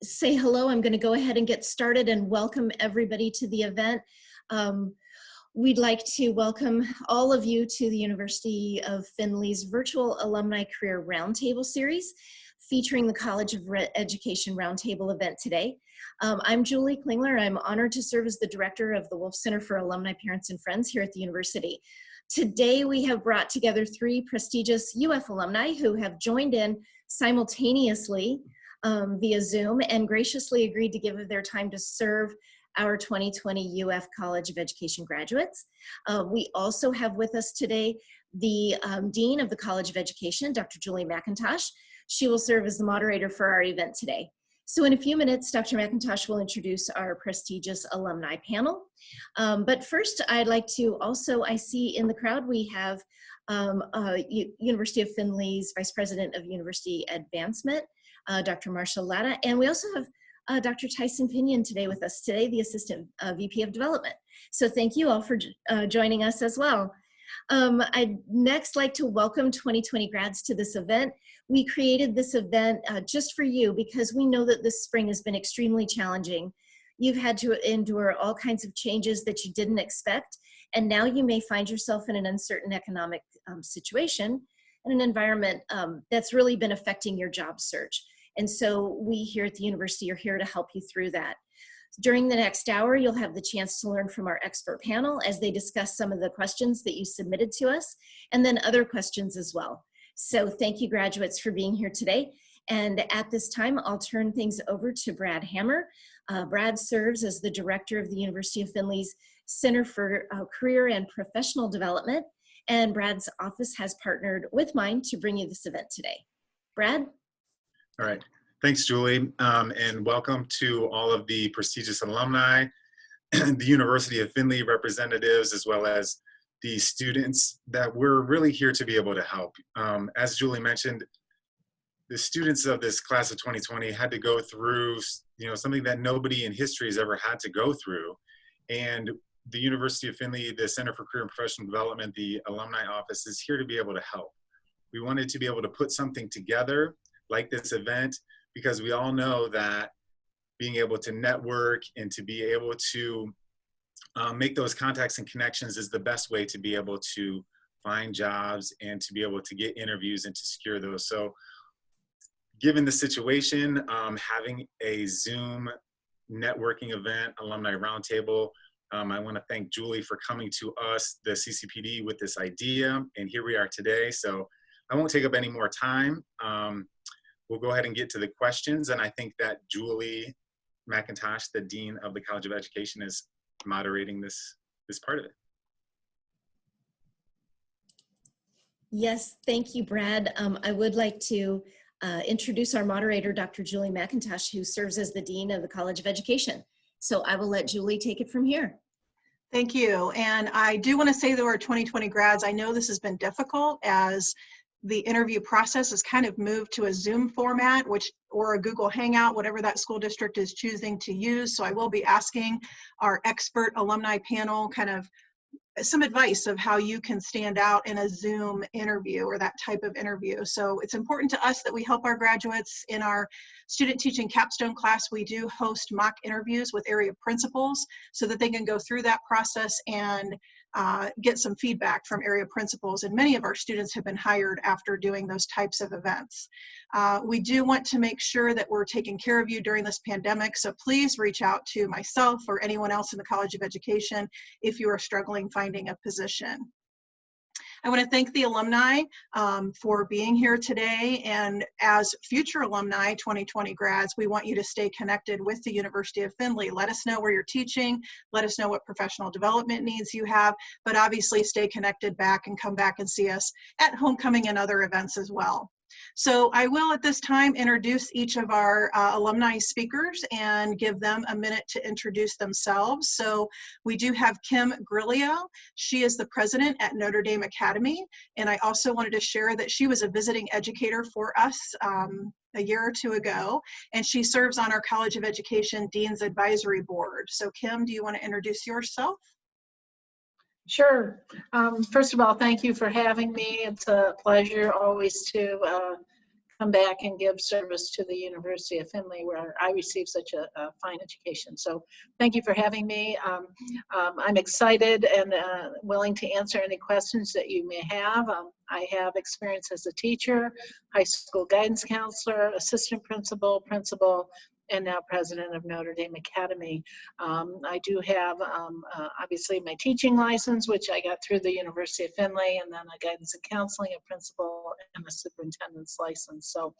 say hello, I'm going to go ahead and get started and welcome everybody to the event. We'd like to welcome all of you to the University of Findlay's virtual Alumni Career Roundtable series, featuring the College of Education Roundtable event today. I'm Julie Klingler. I'm honored to serve as the director of the Wolf Center for Alumni, Parents, and Friends here at the university. Today, we have brought together three prestigious UF alumni who have joined in simultaneously via Zoom and graciously agreed to give of their time to serve our 2020 UF College of Education graduates. We also have with us today the Dean of the College of Education, Dr. Julie Mcintosh. She will serve as the moderator for our event today. So in a few minutes, Dr. McIntosh will introduce our prestigious alumni panel. But first, I'd like to also, I see in the crowd, we have University of Findlay's Vice President of University Advancement, Dr. Marshall Latta, and we also have Dr. Tyson Pinion today with us today, the Assistant VP of Development. So thank you all for joining us as well. I'd next like to welcome 2020 grads to this event. We created this event just for you because we know that this spring has been extremely challenging. You've had to endure all kinds of changes that you didn't expect, and now you may find yourself in an uncertain economic situation and an environment that's really been affecting your job search. And so we here at the university are here to help you through that. During the next hour, you'll have the chance to learn from our expert panel as they discuss some of the questions that you submitted to us, and then other questions as well. So thank you, graduates, for being here today. And at this time, I'll turn things over to Brad Hammer. Brad serves as the director of the University of Findlay's Center for Career and Professional Development, and Brad's office has partnered with mine to bring you this event today. Brad? All right. Thanks, Julie, and welcome to all of the prestigious alumni, the University of Findlay representatives, as well as the students that we're really here to be able to help. As Julie mentioned, the students of this class of 2020 had to go through, something that nobody in history has ever had to go through. And the University of Findlay, the Center for Career and Professional Development, the alumni office is here to be able to help. We wanted to be able to put something together like this event, because we all know that being able to network and to be able to make those contacts and connections is the best way to be able to find jobs and to be able to get interviews and to secure those. So given the situation, having a Zoom networking event, Alumni Roundtable, I want to thank Julie for coming to us, the CCPD, with this idea, and here we are today. So I won't take up any more time. We'll go ahead and get to the questions, and I think that Julie Mcintosh, the Dean of the College of Education, is moderating this part of it. Yes, thank you, Brad. I would like to introduce our moderator, Dr. Julie Mcintosh, who serves as the Dean of the College of Education. So I will let Julie take it from here. Thank you. And I do want to say to our 2020 grads, I know this has been difficult as the interview process has kind of moved to a Zoom format, or a Google Hangout, whatever that school district is choosing to use. So I will be asking our expert alumni panel kind of some advice of how you can stand out in a Zoom interview or that type of interview. So it's important to us that we help our graduates. In our student teaching capstone class, we do host mock interviews with area principals so that they can go through that process and get some feedback from area principals. And many of our students have been hired after doing those types of events. We do want to make sure that we're taking care of you during this pandemic. So please reach out to myself or anyone else in the College of Education if you are struggling finding a position. I want to thank the alumni for being here today, and as future alumni 2020 grads, we want you to stay connected with the University of Findlay. Let us know where you're teaching, let us know what professional development needs you have, but obviously stay connected back and come back and see us at homecoming and other events as well. So I will at this time introduce each of our alumni speakers and give them a minute to introduce themselves. So we do have Kim Grilio. She is the president at Notre Dame Academy. And I also wanted to share that she was a visiting educator for us a year or two ago, and she serves on our College of Education Dean's Advisory Board. So Kim, do you want to introduce yourself? Sure. First of all, thank you for having me. It's a pleasure always to come back and give service to the University of Findlay, where I received such a fine education. So thank you for having me. I'm excited and willing to answer any questions that you may have. I have experience as a teacher, high school guidance counselor, assistant principal, and now president of Notre Dame Academy. I do have obviously my teaching license, which I got through the University of Findlay, and then a guidance and counseling, a principal, and a superintendent's license. So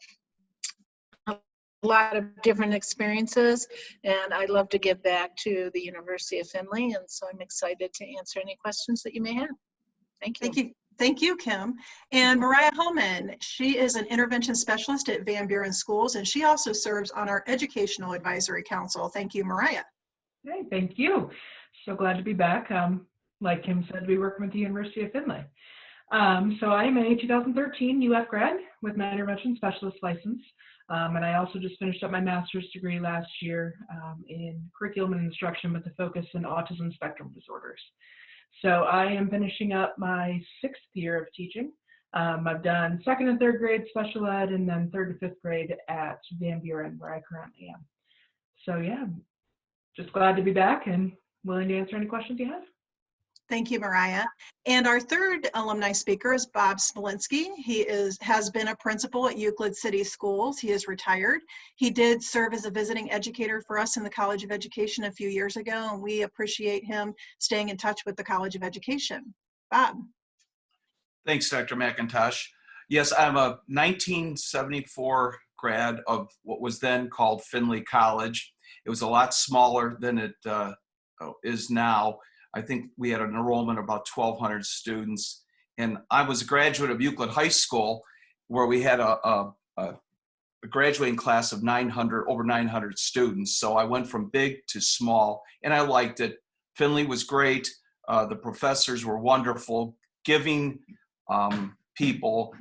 a lot of different experiences, and I'd love to give back to the University of Findlay, and so I'm excited to answer any questions that you may have. Thank you. Thank you. Thank you, Kim. And Mariah Holman, she is an intervention specialist at Van Buren Schools, and she also serves on our Educational Advisory Council. Thank you, Mariah. Hey, thank you. So glad to be back. Like Kim said, we work with the University of Findlay. So I'm a 2013 UF grad with my intervention specialist license. And I also just finished up my master's degree last year in curriculum and instruction with a focus in autism spectrum disorders. So I am finishing up my 6th year of teaching. I've done 2nd and 3rd grade special ed, and then 3rd to 5th grade at Van Buren, where I currently am. So yeah, just glad to be back and willing to answer any questions you have. Thank you, Mariah. And our third alumni speaker is Bob Smolinski. He has been a principal at Euclid City Schools. He is retired. He did serve as a visiting educator for us in the College of Education a few years ago, and we appreciate him staying in touch with the College of Education. Bob. Thanks, Dr. McIntosh. Yes, I'm a 1974 grad of what was then called Findlay College. It was a lot smaller than it is now. I think we had an enrollment of about 1,200 students. And I was a graduate of Euclid High School, where we had a graduating class of over 900 students. So I went from big to small, and I liked it. Findlay was great. The professors were wonderful, giving people.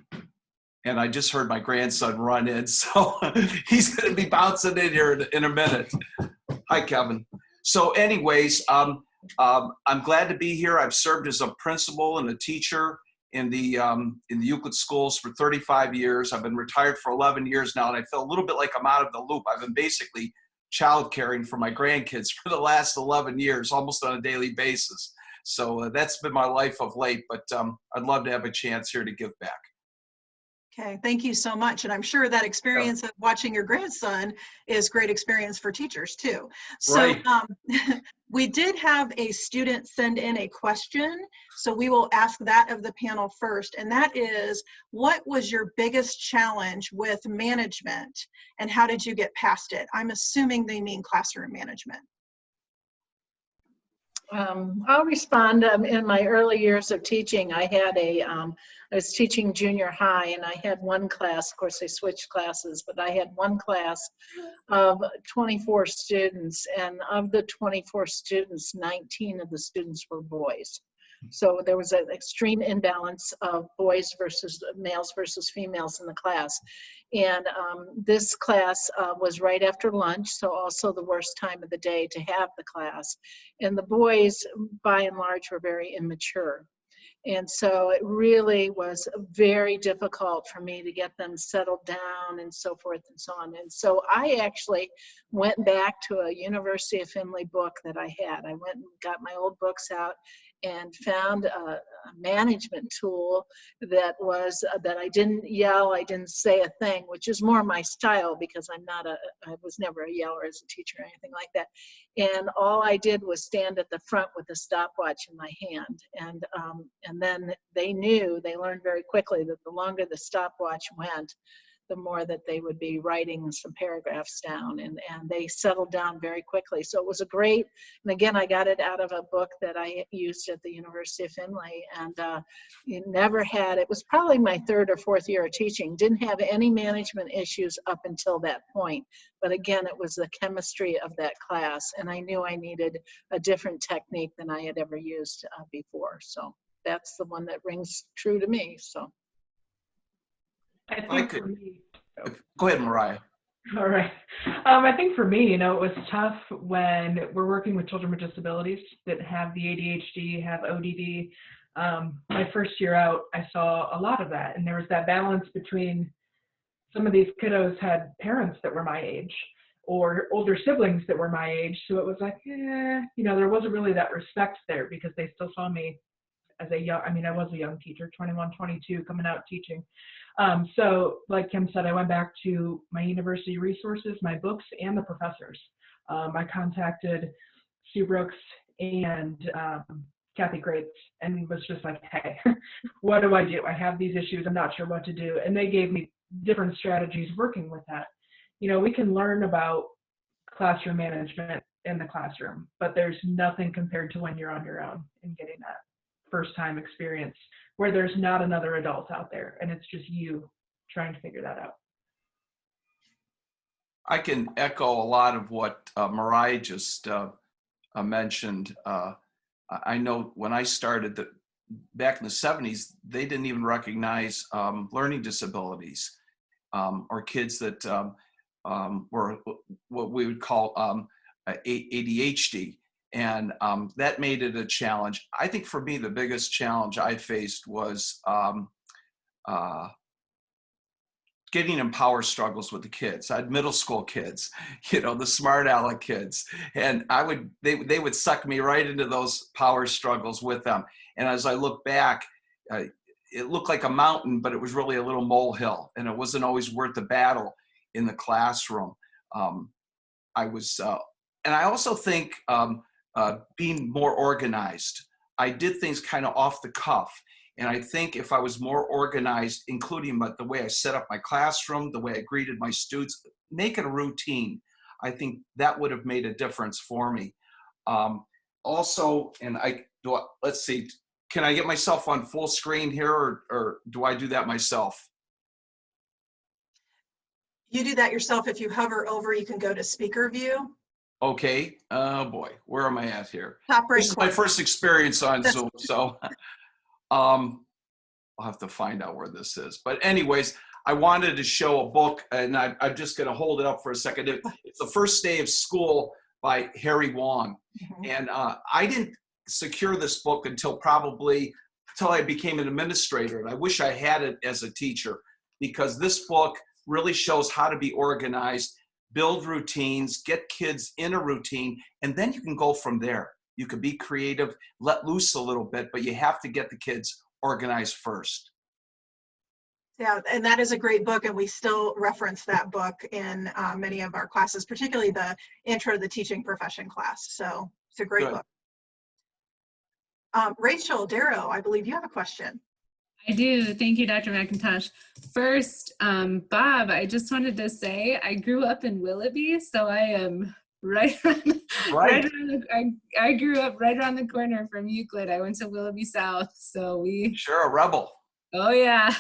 And I just heard my grandson run in, so he's going to be bouncing in here in a minute. Hi, Kevin. So anyways, I'm glad to be here. I've served as a principal and a teacher in the Euclid schools for 35 years. I've been retired for 11 years now, and I feel a little bit like I'm out of the loop. I've been basically child caring for my grandkids for the last 11 years, almost on a daily basis. So that's been my life of late, but I'd love to have a chance here to give back. Okay, thank you so much. And I'm sure that experience of watching your grandson is great experience for teachers too. So Right. We did have a student send in a question, so we will ask that of the panel first. And that is, what was your biggest challenge with management and how did you get past it? I'm assuming they mean classroom management. I'll respond. In my early years of teaching, I had I was teaching junior high, and I had one class. Of course, I switched classes, but I had one class of 24 students, and of the 24 students, 19 of the students were boys. So there was an extreme imbalance of boys versus males versus females in the class. And this class was right after lunch, so also the worst time of the day to have the class. And the boys, by and large, were very immature. And so it really was very difficult for me to get them settled down and so forth and so on. And so I actually went back to a University of Findlay book that I had. I went and got my old books out and found a management tool that was that I didn't yell, I didn't say a thing, which is more my style because I was never a yeller as a teacher or anything like that. And all I did was stand at the front with a stopwatch in my hand. And then they learned very quickly that the longer the stopwatch went, the more that they would be writing some paragraphs down, and they settled down very quickly. So it was a great, and again, I got it out of a book that I used at the University of Findlay, and it was probably my 3rd or 4th year of teaching, didn't have any management issues up until that point. But again, it was the chemistry of that class, and I knew I needed a different technique than I had ever used before. So that's the one that rings true to me, so. I think for me, Go ahead, Mariah. all right. I think for me, it was tough when we're working with children with disabilities that have the ADHD, have ODD. My first year out, I saw a lot of that. And there was that balance between some of these kiddos had parents that were my age or older siblings that were my age. So it was like, there wasn't really that respect there because they still saw me as a young, I was a young teacher, 21, 22, coming out teaching. So like Kim said, I went back to my university resources, my books, and the professors. I contacted Sue Brooks and Kathy Grates and was just like, hey, what do I do? I have these issues. I'm not sure what to do. And they gave me different strategies working with that. We can learn about classroom management in the classroom, but there's nothing compared to when you're on your own and getting that first time experience where there's not another adult out there and it's just you trying to figure that out. I can echo a lot of what Mariah just mentioned. I know when I started back in the 70s, they didn't even recognize learning disabilities or kids that were what we would call ADHD. And that made it a challenge. I think for me, the biggest challenge I faced was getting in power struggles with the kids. I had middle school kids, the smart aleck kids, and they would suck me right into those power struggles with them. And as I look back, it looked like a mountain, but it was really a little molehill, and it wasn't always worth the battle in the classroom. And I also think being more organized. I did things kind of off the cuff. And I think if I was more organized, including the way I set up my classroom, the way I greeted my students, make it a routine, I think that would have made a difference for me. Also, and let's see, can I get myself on full screen here or do I do that myself? You do that yourself. If you hover over, you can go to speaker view. Okay. Oh boy, where am I at here? Top right This is my first experience on Zoom, so I'll have to find out where this is. But anyways, I wanted to show a book, and I'm just going to hold it up for a second. It's The First Day of School by Harry Wong. Mm-hmm. And I didn't secure this book until I became an administrator. And I wish I had it as a teacher, because this book really shows how to be organized, build routines, get kids in a routine, and then you can go from there. You can be creative, let loose a little bit, but you have to get the kids organized first. Yeah, and that is a great book, and we still reference that book in many of our classes, particularly the Intro to the Teaching Profession class. So it's a great book. Rachel Darrow, I believe you have a question. I do. Thank you, Dr. McIntosh. First, Bob, I just wanted to say I grew up in Willoughby, so I am I grew up right around the corner from Euclid. I went to Willoughby South, so Sure, a rebel. Oh yeah.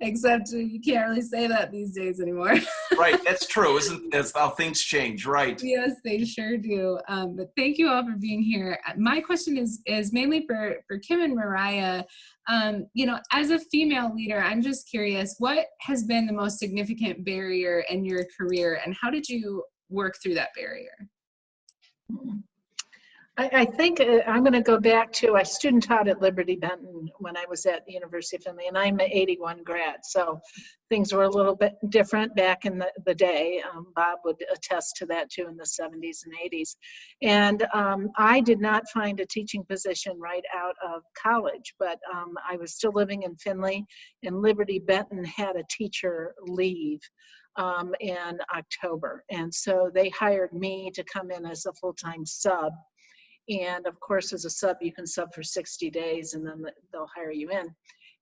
Except you can't really say that these days anymore. Right, that's true. That's how things change, right? Yes, they sure do. But thank you all for being here. My question is mainly for Kim and Mariah. As a female leader, I'm just curious, what has been the most significant barrier in your career, and how did you work through that barrier? I think I'm going to go back to, I student taught at Liberty Benton when I was at the University of Findlay, and I'm an 81 grad, so things were a little bit different back in the day. Bob would attest to that too in the 70s and 80s. And I did not find a teaching position right out of college, but I was still living in Findlay, and Liberty Benton had a teacher leave in October. And so they hired me to come in as a full-time sub. And of course, as a sub, you can sub for 60 days and then they'll hire you in.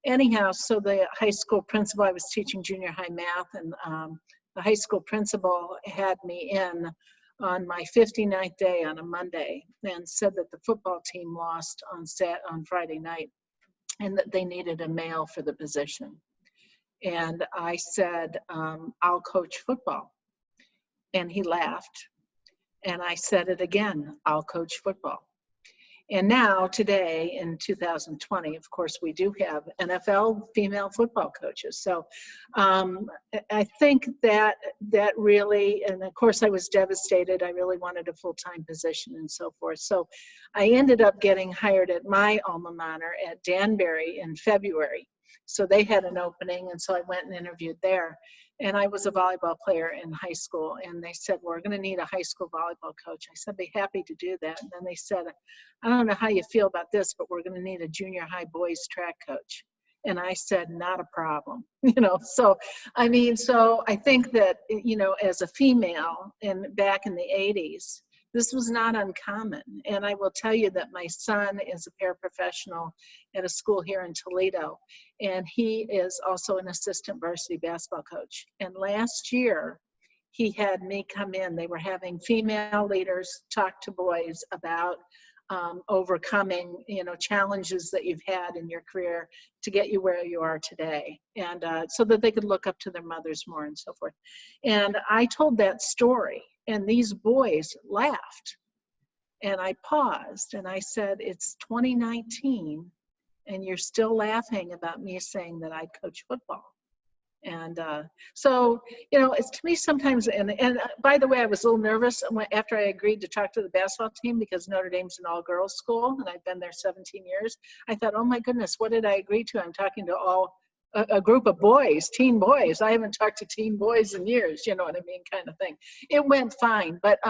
Anyhow, so the high school principal, I was teaching junior high math, and the high school principal had me in on my 59th day on a Monday and said that the football team lost on Friday night and that they needed a male for the position. And I said, I'll coach football. And he laughed. And I said it again, I'll coach football. And now today in 2020, of course, we do have NFL female football coaches. So I think that really, and of course I was devastated. I really wanted a full-time position and so forth. So I ended up getting hired at my alma mater at Danbury in February. So they had an opening, and so I went and interviewed there. And I was a volleyball player in high school, and they said, we're going to need a high school volleyball coach. I said, be happy to do that. And then they said, I don't know how you feel about this, but we're going to need a junior high boys track coach. And I said, not a problem, so I mean, so I think that, as a female and back in the 80s, this was not uncommon. And I will tell you that my son is a paraprofessional at a school here in Toledo, and he is also an assistant varsity basketball coach. And last year, he had me come in. They were having female leaders talk to boys about overcoming, challenges that you've had in your career to get you where you are today, and so that they could look up to their mothers more and so forth. And I told that story, and these boys laughed, and I paused, and I said, it's 2019, and you're still laughing about me saying that I coach football. And so, it's to me sometimes, and by the way, I was a little nervous after I agreed to talk to the basketball team, because Notre Dame's an all-girls school, and I've been there 17 years. I thought, oh my goodness, what did I agree to? I'm talking to a group of boys, teen boys. I haven't talked to teen boys in years, you know what I mean, kind of thing. It went fine. But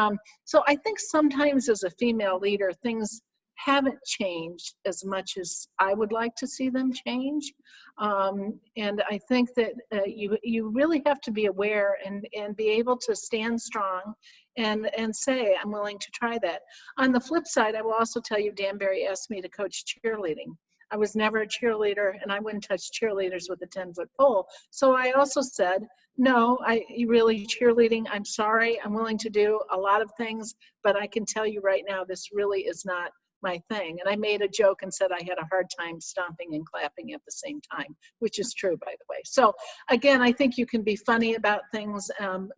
so I think sometimes as a female leader, things haven't changed as much as I would like to see them change. And I think that you really have to be aware and be able to stand strong and say, I'm willing to try that. On the flip side, I will also tell you, Danbury asked me to coach cheerleading. I was never a cheerleader, and I wouldn't touch cheerleaders with a 10-foot pole. So I also said, no, really cheerleading, I'm sorry, I'm willing to do a lot of things, but I can tell you right now, this really is not my thing. And I made a joke and said I had a hard time stomping and clapping at the same time, which is true, by the way. So again, I think you can be funny about things.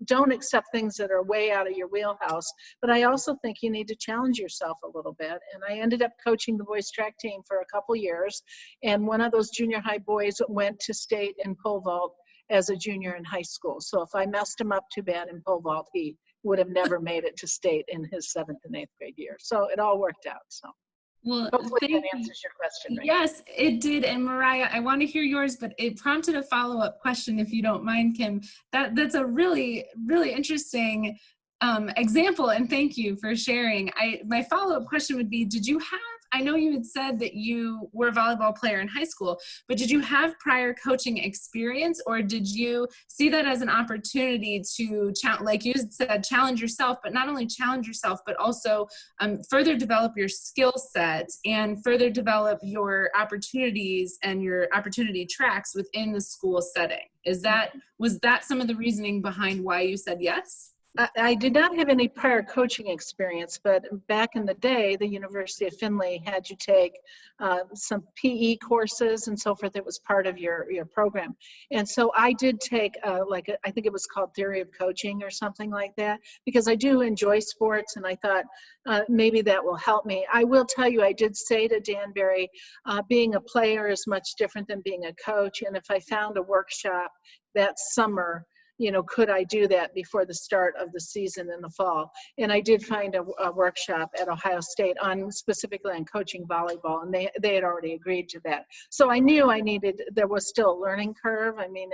Don't accept things that are way out of your wheelhouse, but I also think you need to challenge yourself a little bit. And I ended up coaching the boys track team for a couple years, and one of those junior high boys went to state in pole vault as a junior in high school. So if I messed him up too bad in pole vault, he would have never made it to state in his 7th and 8th grade year. So it all worked out. So well, hopefully that answers your question. Right? Yes, it did. And Mariah, I want to hear yours, but it prompted a follow-up question, if you don't mind, Kim. That's a really, really interesting example, and thank you for sharing. My follow-up question would be, did you have, I know you had said that you were a volleyball player in high school, but did you have prior coaching experience, or did you see that as an opportunity to, like you said, challenge yourself, but not only challenge yourself, but also further develop your skill set and further develop your opportunities and your opportunity tracks within the school setting? Was that some of the reasoning behind why you said yes? I did not have any prior coaching experience, but back in the day, the University of Findlay had you take some PE courses and so forth. It was part of your program. And so I did take I think it was called Theory of Coaching or something like that, because I do enjoy sports, and I thought maybe that will help me. I will tell you, I did say to Danbury, being a player is much different than being a coach. And if I found a workshop that summer, could I do that before the start of the season in the fall? And I did find a workshop at Ohio State specifically on coaching volleyball, and they had already agreed to that. So I knew there was still a learning curve. I mean,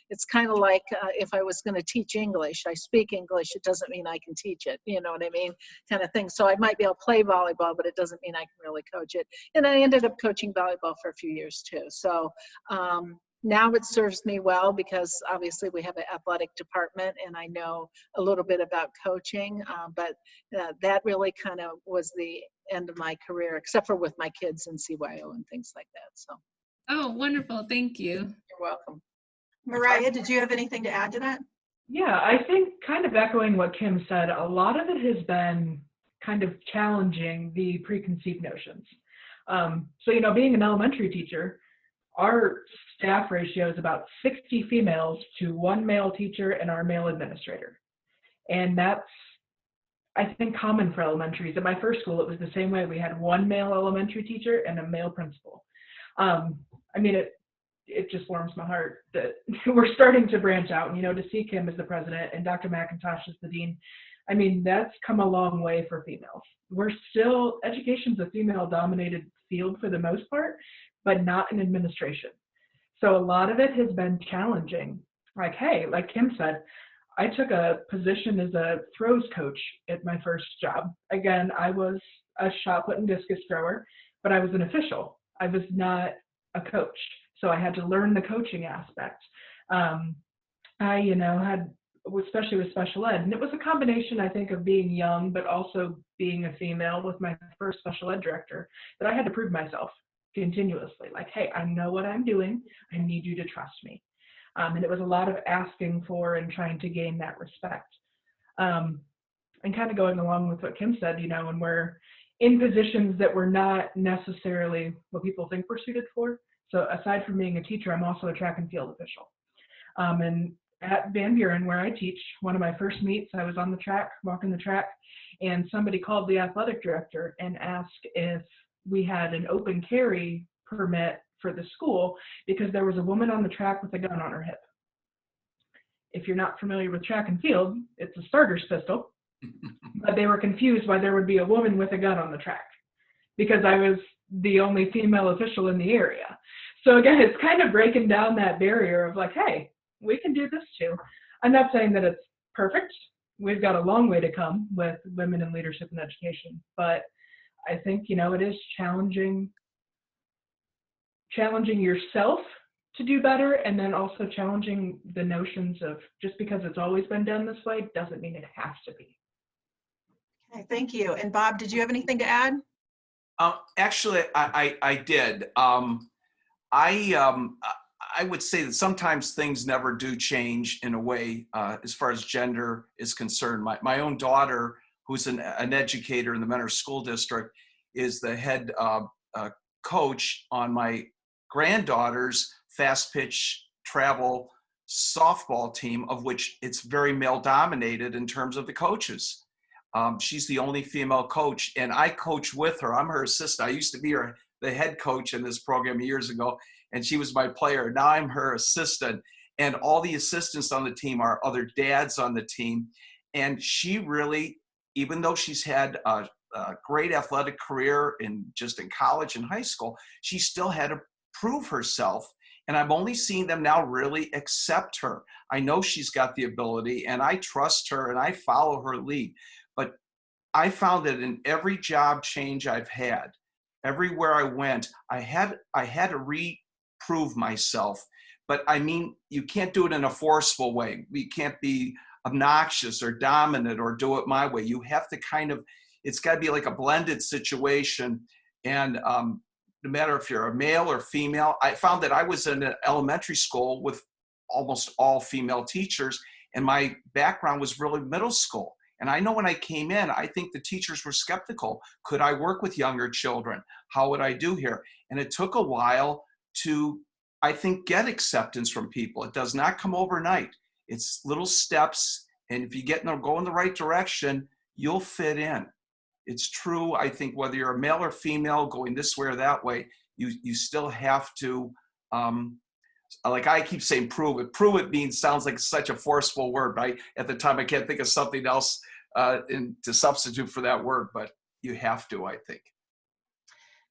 it's kind of like if I was going to teach English, I speak English, it doesn't mean I can teach it, you know what I mean, kind of thing. So I might be able to play volleyball, but it doesn't mean I can really coach it. And I ended up coaching volleyball for a few years too. So now it serves me well, because obviously we have an athletic department and I know a little bit about coaching, but that really kind of was the end of my career, except for with my kids in CYO and things like that. So. Oh, wonderful. Thank you. You're welcome. Mariah, did you have anything to add to that? Yeah, I think kind of echoing what Kim said, a lot of it has been kind of challenging the preconceived notions. So, being an elementary teacher, our staff ratio is about 60 females to 1 male teacher and our male administrator. And that's, I think, common for elementaries. At my first school, it was the same way. We had 1 male elementary teacher and a male principal. I mean, it just warms my heart that we're starting to branch out, to see Kim as the president and Dr. Mcintosh as the dean. I mean, that's come a long way for females. Education's a female-dominated field for the most part, but not in administration. So a lot of it has been challenging. Like, hey, like Kim said, I took a position as a throws coach at my first job. Again, I was a shot put and discus thrower, but I was an official. I was not a coach. So I had to learn the coaching aspect. I, had, especially with special ed, and it was a combination, I think, of being young, but also being a female with my first special ed director, that I had to prove myself continuously. Like, hey, I know what I'm doing. I need you to trust me. And it was a lot of asking for and trying to gain that respect. And kind of going along with what Kim said, when we're in positions that we're not necessarily what people think we're suited for. So aside from being a teacher, I'm also a track and field official. And at Van Buren, where I teach, one of my first meets, I was on the track, walking the track, and somebody called the athletic director and asked if we had an open carry permit for the school because there was a woman on the track with a gun on her hip. If you're not familiar with track and field, it's a starter's pistol, but they were confused why there would be a woman with a gun on the track because I was the only female official in the area. So again, it's kind of breaking down that barrier of like, hey, we can do this too. I'm not saying that it's perfect. We've got a long way to come with women in leadership and education, but I think, it is challenging yourself to do better, and then also challenging the notions of just because it's always been done this way doesn't mean it has to be. Okay, thank you. And Bob, did you have anything to add? Actually, I did. I would say that sometimes things never do change in a way as far as gender is concerned. My own daughter, who's an educator in the Mentor School District, is the head coach on my granddaughter's fast pitch travel softball team, of which it's very male dominated in terms of the coaches. She's the only female coach, and I coach with her. I'm her assistant. I used to be the head coach in this program years ago, and she was my player. Now I'm her assistant, and all the assistants on the team are other dads on the team. And she really, even though she's had a great athletic career in college and high school, she still had to prove herself. And I'm only seeing them now really accept her. I know she's got the ability, and I trust her, and I follow her lead. But I found that in every job change I've had, everywhere I went, I had to reprove myself. But I mean, you can't do it in a forceful way. You can't be obnoxious or dominant or do it my way. You have to it's got to be like a blended situation. And no matter if you're a male or female, I found that I was in an elementary school with almost all female teachers, and my background was really middle school. And I know when I came in, I think the teachers were skeptical. Could I work with younger children? How would I do here? And it took a while to, I think, get acceptance from people. It does not come overnight. It's little steps. And if you go in the right direction, you'll fit in. It's true, I think, whether you're a male or female going this way or that way, you still have to, like I keep saying, prove it. Prove it sounds like such a forceful word, right? At the time, I can't think of something else to substitute for that word, but you have to, I think.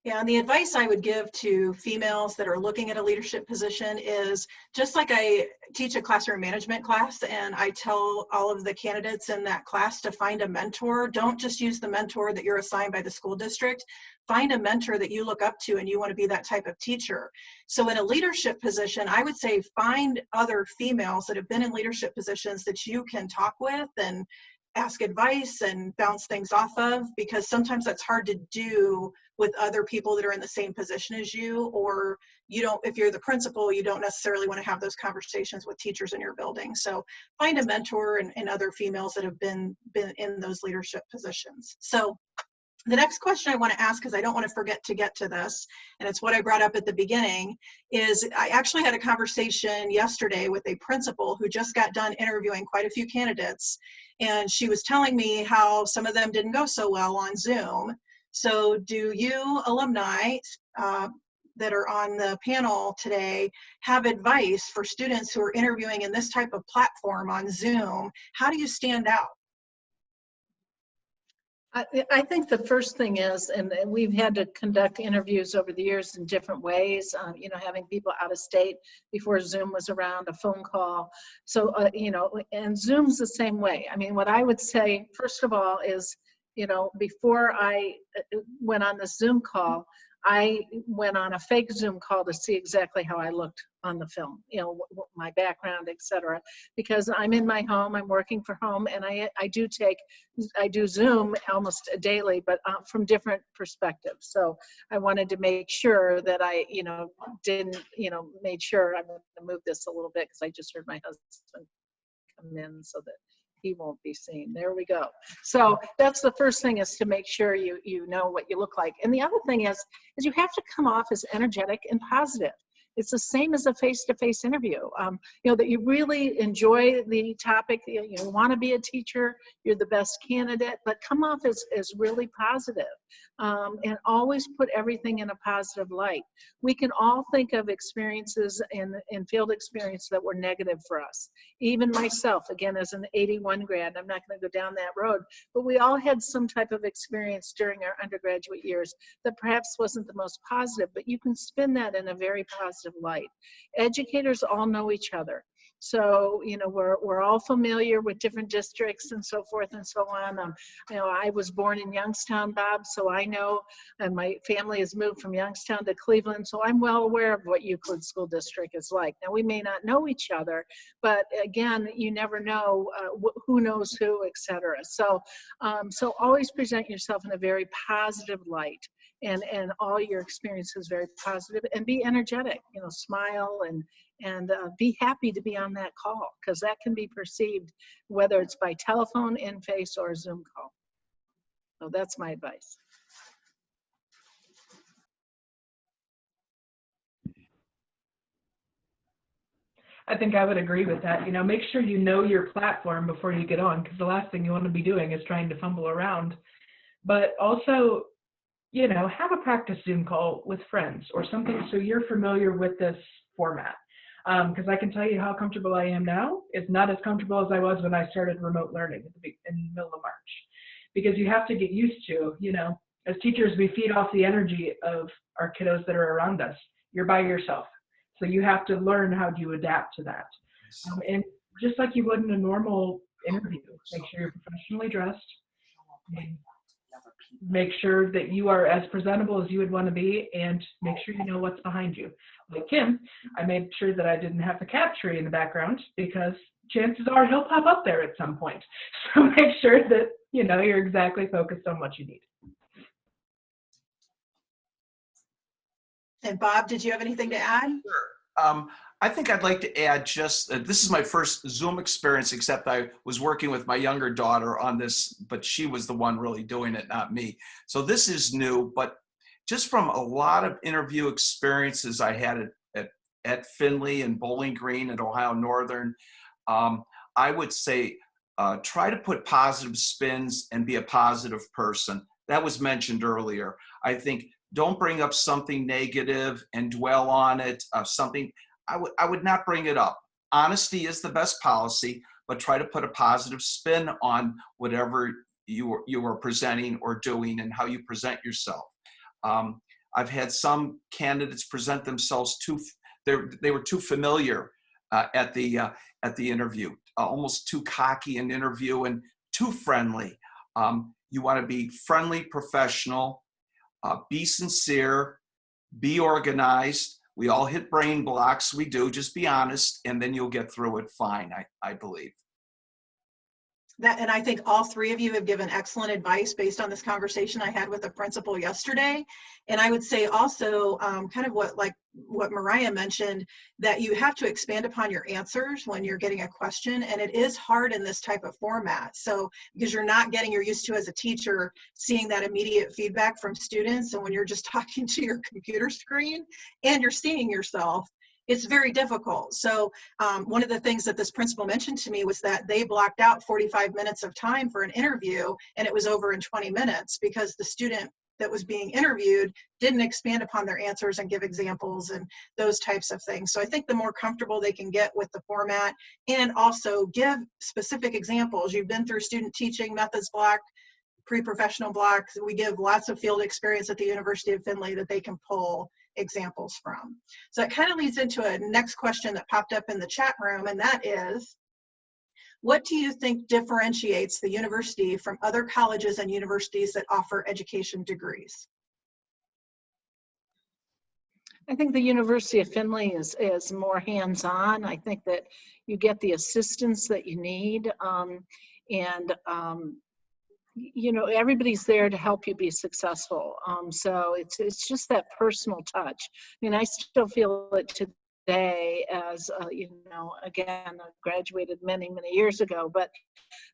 Yeah, and the advice I would give to females that are looking at a leadership position is, just like I teach a classroom management class and I tell all of the candidates in that class to find a mentor, don't just use the mentor that you're assigned by the school district. Find a mentor that you look up to and you want to be that type of teacher. So in a leadership position, I would say find other females that have been in leadership positions that you can talk with and ask advice and bounce things off of, because sometimes that's hard to do with other people that are in the same position as you, or if you're the principal, you don't necessarily want to have those conversations with teachers in your building. So find a mentor and other females that have been in those leadership positions. So the next question I want to ask, because I don't want to forget to get to this, and it's what I brought up at the beginning, is I actually had a conversation yesterday with a principal who just got done interviewing quite a few candidates, and she was telling me how some of them didn't go so well on Zoom. So do you alumni that are on the panel today have advice for students who are interviewing in this type of platform on Zoom? How do you stand out? I think the first thing is, and we've had to conduct interviews over the years in different ways, having people out of state before Zoom was around, a phone call. So, and Zoom's the same way. I mean, what I would say, first of all, is, before I went on the Zoom call, I went on a fake Zoom call to see exactly how I looked on the film, my background, etc. Because I'm in my home, I'm working from home, and I do Zoom almost daily, but from different perspectives. So I wanted to make sure that I, made sure I'm going to move this a little bit because I just heard my husband come in so that he won't be seen. There we go. So that's the first thing, is to make sure you know what you look like. And the other thing is you have to come off as energetic and positive. It's the same as a face-to-face interview. That you really enjoy the topic. You want to be a teacher. You're the best candidate, but come off as really positive, and always put everything in a positive light. We can all think of experiences in field experience that were negative for us. Even myself, again, as an 81 grad, I'm not going to go down that road, but we all had some type of experience during our undergraduate years that perhaps wasn't the most positive, but you can spin that in a very positive light. Educators all know each other. So, we're all familiar with different districts and so forth and so on. I was born in Youngstown, Bob, so I know, and my family has moved from Youngstown to Cleveland, so I'm well aware of what Euclid School District is like. Now, we may not know each other, but again, you never know who knows who, etc. So always present yourself in a very positive light. And all your experiences very positive, and be energetic, smile and be happy to be on that call, because that can be perceived whether it's by telephone, in face, or Zoom call. So that's my advice. I think I would agree with that. Make sure you know your platform before you get on, because the last thing you want to be doing is trying to fumble around. But also, have a practice Zoom call with friends or something, so you're familiar with this format. Because I can tell you how comfortable I am now. It's not as comfortable as I was when I started remote learning in the middle of March. Because you have to get used to, as teachers, we feed off the energy of our kiddos that are around us. You're by yourself. So you have to learn how to adapt to that. And just like you would in a normal interview, make sure you're professionally dressed. Make sure that you are as presentable as you would want to be, and make sure you know what's behind you. Like Kim, I made sure that I didn't have the cat tree in the background, because chances are he'll pop up there at some point. So make sure that you're exactly focused on what you need. And Bob, did you have anything to add? Sure. I think I'd like to add just, this is my first Zoom experience, except I was working with my younger daughter on this, but she was the one really doing it, not me. So this is new, but just from a lot of interview experiences I had at Findlay and Bowling Green and Ohio Northern, I would say try to put positive spins and be a positive person. That was mentioned earlier. I think don't bring up something negative and dwell on it. I would not bring it up. Honesty is the best policy, but try to put a positive spin on whatever you are presenting or doing and how you present yourself. I've had some candidates present themselves they were too familiar at the interview, almost too cocky in interview and too friendly. You want to be friendly, professional, be sincere, be organized. We all hit brain blocks. We do. Just be honest, and then you'll get through it fine, I believe. And I think all three of you have given excellent advice based on this conversation I had with a principal yesterday. And I would say also kind of what Mariah mentioned, that you have to expand upon your answers when you're getting a question. And it is hard in this type of format. So because you're used to as a teacher, seeing that immediate feedback from students. And when you're just talking to your computer screen and you're seeing yourself, it's very difficult. So one of the things that this principal mentioned to me was that they blocked out 45 minutes of time for an interview, and it was over in 20 minutes because the student that was being interviewed didn't expand upon their answers and give examples and those types of things. So I think the more comfortable they can get with the format and also give specific examples. You've been through student teaching methods block. pre-professional blocks. We give lots of field experience at the University of Findlay that they can pull examples from. So that kind of leads into a next question that popped up in the chat room, and that is, what do you think differentiates the university from other colleges and universities that offer education degrees? I think the University of Findlay is more hands-on. I think that you get the assistance that you need, you know, everybody's there to help you be successful. So it's just that personal touch. I mean, I still feel it today as, you know, again, I graduated many, many years ago, but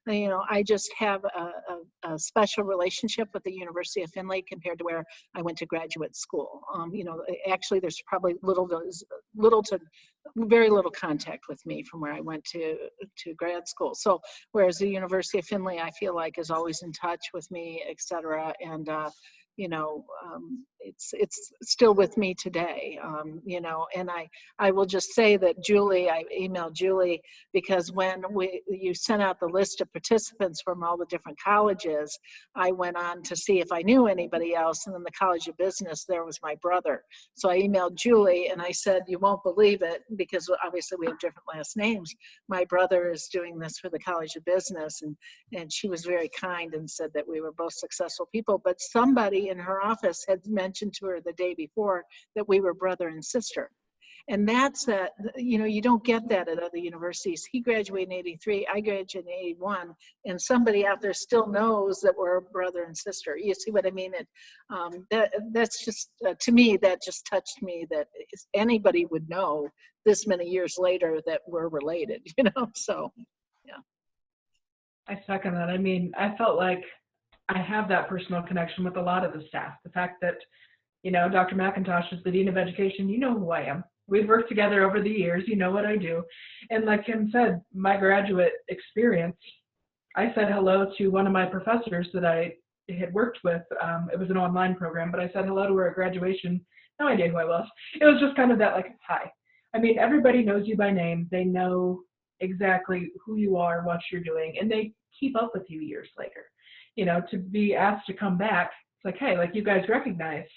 you know, I just have a special relationship with the University of Findlay compared to where I went to graduate school. You know, actually, there's probably very little contact with me from where I went to grad school. So, whereas the University of Findlay, I feel like, is always in touch with me, et cetera, and you know, it's still with me today. You know, and I will just say that I emailed Julie because when you sent out the list of participants from all the different colleges, I went on to see if I knew anybody else, and in the College of Business, there was my brother. So I emailed Julie and I said, you won't believe it, because obviously we have different last names. My brother is doing this for the College of Business, and she was very kind and said that we were both successful people, but somebody in her office had mentioned to her the day before that we were brother and sister. And that's that, you know, you don't get that at other universities. He graduated in '83, I graduated in '81, and somebody out there still knows that we're brother and sister. You see what I mean? That's just, to me, that just touched me, that anybody would know this many years later that we're related, you know, so, yeah. I second that. I mean, I felt like I have that personal connection with a lot of the staff. The fact that, you know, Dr. Mcintosh is the Dean of Education, you know who I am. We've worked together over the years, you know what I do. And like Kim said, my graduate experience, I said hello to one of my professors that I had worked with. It was an online program, but I said hello to her at graduation. No idea who I was. It was just kind of that, like, hi. I mean, everybody knows you by name. They know exactly who you are, what you're doing, and they keep up with you years later. You know, to be asked to come back, it's like, hey, like, you guys recognize,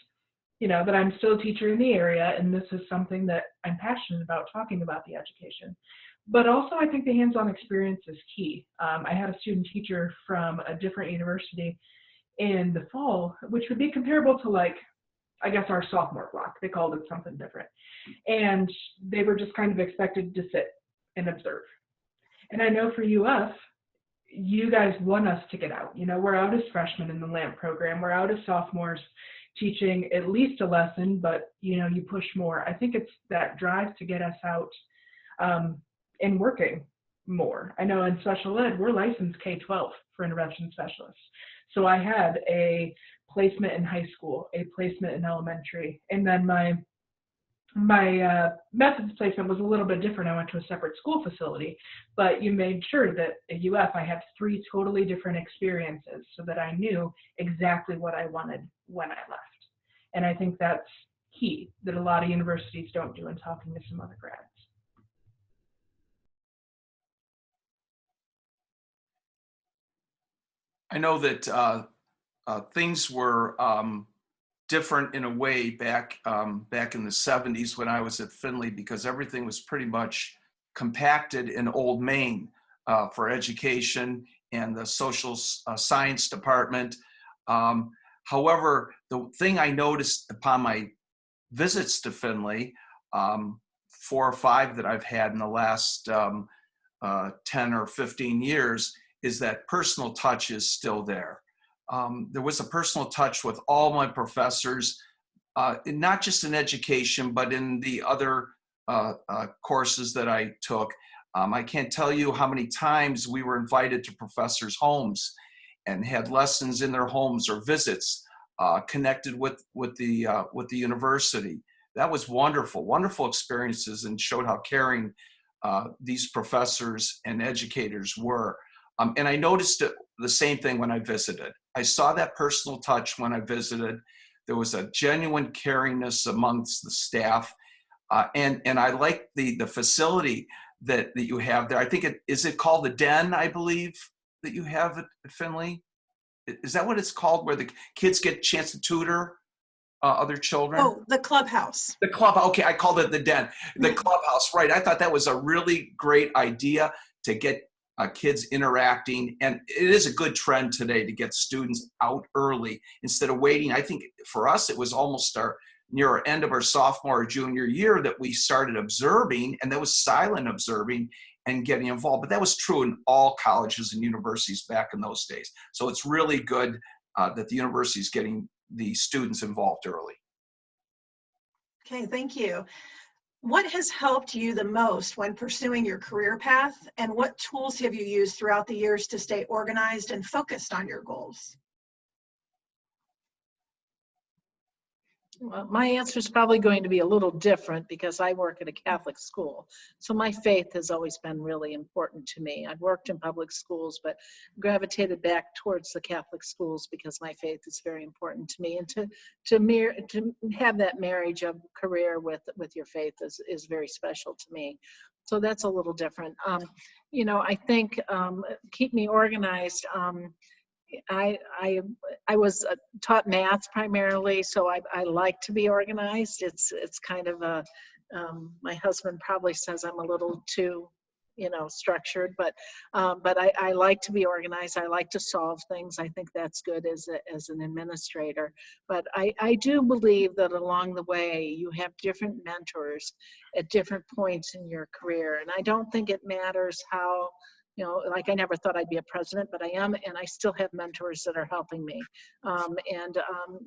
you know, that I'm still a teacher in the area, and this is something that I'm passionate about, talking about the education. But also, I think the hands-on experience is key. I had a student teacher from a different university in the fall, which would be comparable to, like, I guess our sophomore block. They called it something different. And they were just kind of expected to sit and observe. And I know for UF, you guys want us to get out. You know, we're out as freshmen in the LAMP program. We're out as sophomores teaching at least a lesson, but, you know, you push more. I think it's that drive to get us out and working more. I know in special ed, we're licensed K-12 for intervention specialists. So I had a placement in high school, a placement in elementary, and then my methods placement was a little bit different. I went to a separate school facility, but you made sure that at UF I had 3 totally different experiences so that I knew exactly what I wanted when I left. And I think that's key, that a lot of universities don't do in talking to some other grads. I know that things were different in a way back in the 70s when I was at Findlay, because everything was pretty much compacted in Old Main for education and the social science department. However, the thing I noticed upon my visits to Findlay, 4 or 5 that I've had in the last 10 or 15 years, is that personal touch is still there. There was a personal touch with all my professors, not just in education, but in the other courses that I took. I can't tell you how many times we were invited to professors' homes and had lessons in their homes or visits connected with the university. That was wonderful, wonderful experiences, and showed how caring these professors and educators were. And I noticed the same thing when I visited. I saw that personal touch when I visited. There was a genuine caringness amongst the staff. And I like the facility that you have there. I think is it called the Den, I believe, that you have at Findlay? is that what it's called, where the kids get a chance to tutor other children? Oh, the clubhouse. The club, okay, I called it the den. The clubhouse, right. I thought that was a really great idea to get kids interacting. And it is a good trend today to get students out early instead of waiting. I think for us, it was almost near our end of our sophomore or junior year that we started observing, and that was silent observing and getting involved. But that was true in all colleges and universities back in those days. So it's really good that the university is getting the students involved early. Okay, thank you. What has helped you the most when pursuing your career path, and what tools have you used throughout the years to stay organized and focused on your goals? Well, my answer is probably going to be a little different because I work at a Catholic school. So my faith has always been really important to me. I've worked in public schools, but gravitated back towards the Catholic schools because my faith is very important to me. And to have that marriage of career with your faith is very special to me. So that's a little different. You know, I think keep me organized. I was taught math primarily, so I like to be organized. It's kind of a, my husband probably says I'm a little too, you know, structured, but I like to be organized. I like to solve things. I think that's good as an administrator. But I do believe that along the way you have different mentors at different points in your career, and I don't think it matters how. You know, like I never thought I'd be a president, but I am, and I still have mentors that are helping me.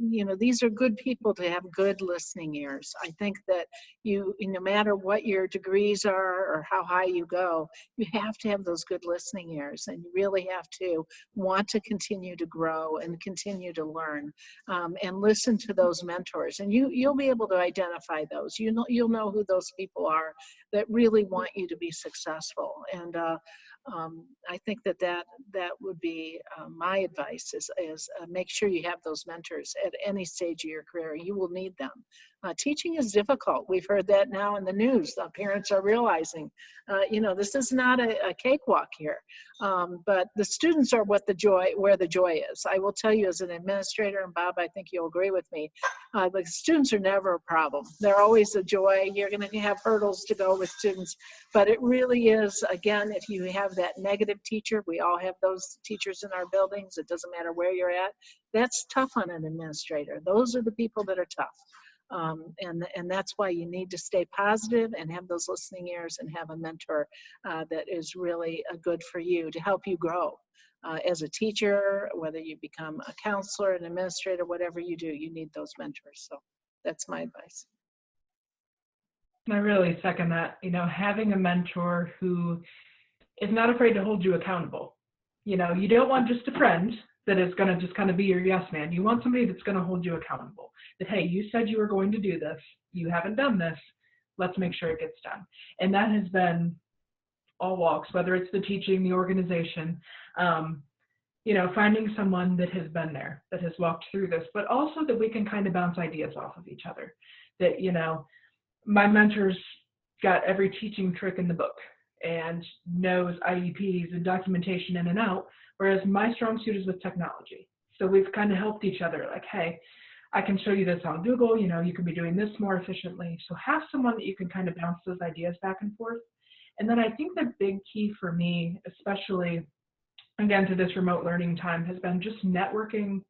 You know, these are good people to have good listening ears. I think that no matter what your degrees are or how high you go, you have to have those good listening ears, and you really have to want to continue to grow and continue to learn, and listen to those mentors. And you'll be able to identify those. You'll know who those people are that really want you to be successful. And I think that would be my advice is make sure you have those mentors at any stage of your career. You will need them. Teaching is difficult. We've heard that now in the news. Parents are realizing, you know, this is not a cakewalk here. But the students are where the joy is. I will tell you as an administrator, and Bob, I think you'll agree with me, the students are never a problem. They're always a joy. You're going to have hurdles to go with students, but it really is, again, if you have that negative teacher, we all have those teachers in our buildings. It doesn't matter where you're at. That's tough on an administrator. Those are the people that are tough. And that's why you need to stay positive and have those listening ears and have a mentor that is really good for you to help you grow as a teacher, whether you become a counselor, an administrator, whatever you do, you need those mentors. So that's my advice. I really second that. You know, having a mentor who is not afraid to hold you accountable. You know, you don't want just a friend that is going to just kind of be your yes man. You want somebody that's going to hold you accountable. That, hey, you said you were going to do this. You haven't done this. Let's make sure it gets done. And that has been all walks, whether it's the teaching, the organization, you know, finding someone that has been there, that has walked through this, but also that we can kind of bounce ideas off of each other. That, you know, my mentor's got every teaching trick in the book and knows IEPs and documentation in and out, whereas my strong suit is with technology. So we've kind of helped each other, like, hey, I can show you this on Google, you know, you can be doing this more efficiently. So have someone that you can kind of bounce those ideas back and forth. And then I think the big key for me, especially again to this remote learning time, has been just networking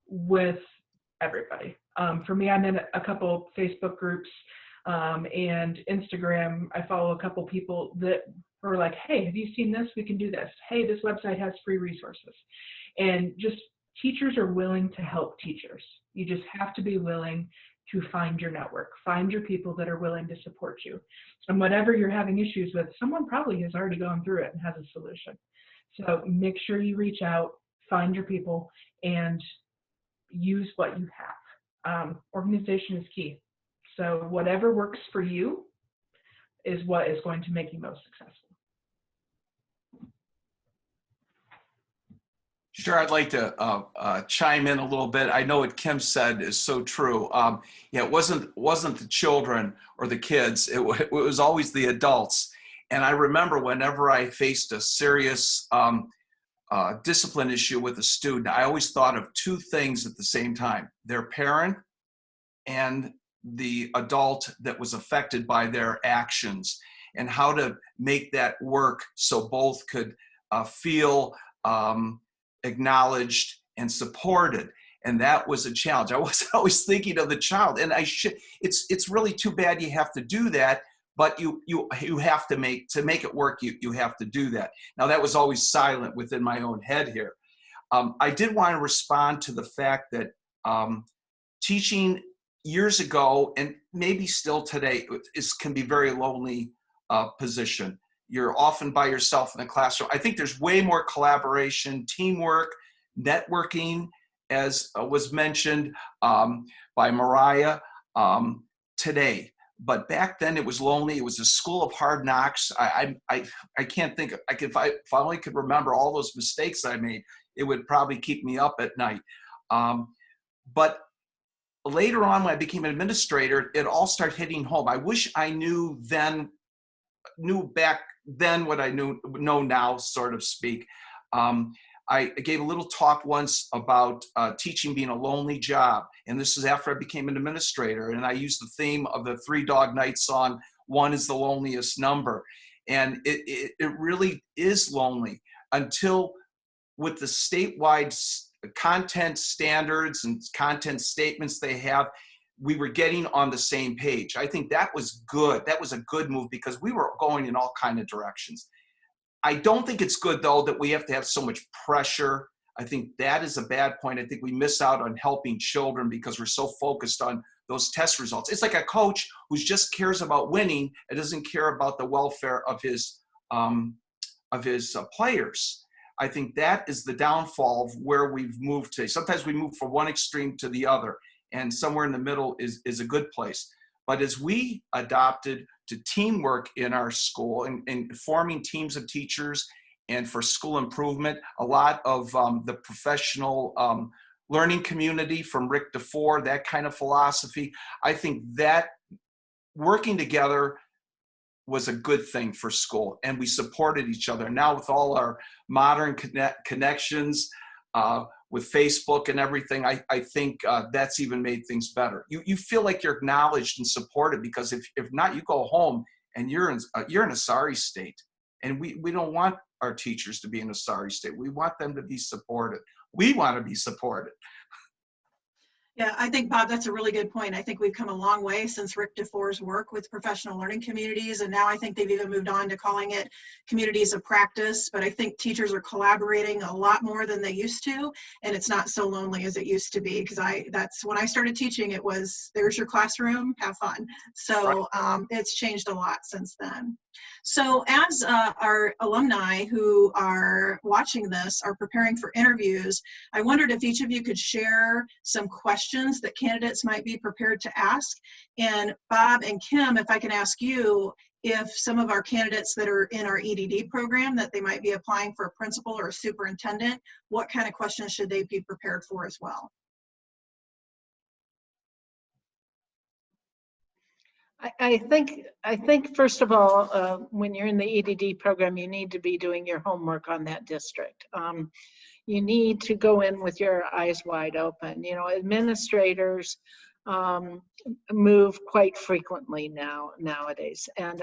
with everybody. For me, I'm in a couple Facebook groups and Instagram. I follow a couple people that are like, hey, have you seen this? We can do this. Hey, this website has free resources. And just teachers are willing to help teachers. You just have to be willing to find your network, find your people that are willing to support you. And whatever you're having issues with, someone probably has already gone through it and has a solution. So make sure you reach out, find your people, and use what you have. Organization is key. So whatever works for you is what is going to make you most successful. Sure, I'd like to chime in a little bit. I know what Kim said is so true. Yeah, it wasn't the children or the kids. It was always the adults. And I remember whenever I faced a serious discipline issue with a student, I always thought of two things at the same time: their parent and the adult that was affected by their actions, and how to make that work so both could feel acknowledged and supported. And that was a challenge. I wasn't always thinking of the child, and it's really too bad you have to do that, but you have to make it work, you have to do that. Now, that was always silent within my own head here. I did want to respond to the fact that teaching years ago, and maybe still today, can be very lonely position. You're often by yourself in the classroom. I think there's way more collaboration, teamwork, networking, as was mentioned by Mariah today. But back then it was lonely. It was a school of hard knocks. I can't think, if I only could remember all those mistakes I made, it would probably keep me up at night. But later on, when I became an administrator, it all started hitting home. I wish I knew back then what I know now, sort of speak. I gave a little talk once about teaching being a lonely job. And this is after I became an administrator. And I used the theme of the Three Dog Night song, "One is the loneliest number." And it really is lonely until, with the statewide content standards and content statements they have, we were getting on the same page. I think that was good. That was a good move, because we were going in all kinds of directions. I don't think it's good, though, that we have to have so much pressure. I think that is a bad point. I think we miss out on helping children because we're so focused on those test results. It's like a coach who just cares about winning and doesn't care about the welfare of his players. I think that is the downfall of where we've moved to. Sometimes we move from one extreme to the other, and somewhere in the middle is a good place. But as we adopted to teamwork in our school and forming teams of teachers, and for school improvement, a lot of the professional learning community from Rick DeFore, that kind of philosophy, I think that working together was a good thing for school, and we supported each other. Now, with all our modern connections, with Facebook and everything, I think that's even made things better. You feel like you're acknowledged and supported, because if not, you go home and you're in a sorry state. And we don't want our teachers to be in a sorry state. We want them to be supported. We want to be supported. Yeah, I think, Bob, that's a really good point. I think we've come a long way since Rick DeFore's work with professional learning communities, and now I think they've even moved on to calling it communities of practice. But I think teachers are collaborating a lot more than they used to, and it's not so lonely as it used to be, because that's when I started teaching, it was, there's your classroom, have fun. So it's changed a lot since then. So as our alumni who are watching this are preparing for interviews, I wondered if each of you could share some questions that candidates might be prepared to ask. And Bob and Kim, if I can ask you, if some of our candidates that are in our EDD program, that they might be applying for a principal or a superintendent, what kind of questions should they be prepared for as well? I think first of all, when you're in the EDD program, you need to be doing your homework on that district. You need to go in with your eyes wide open. You know, administrators move quite frequently nowadays, and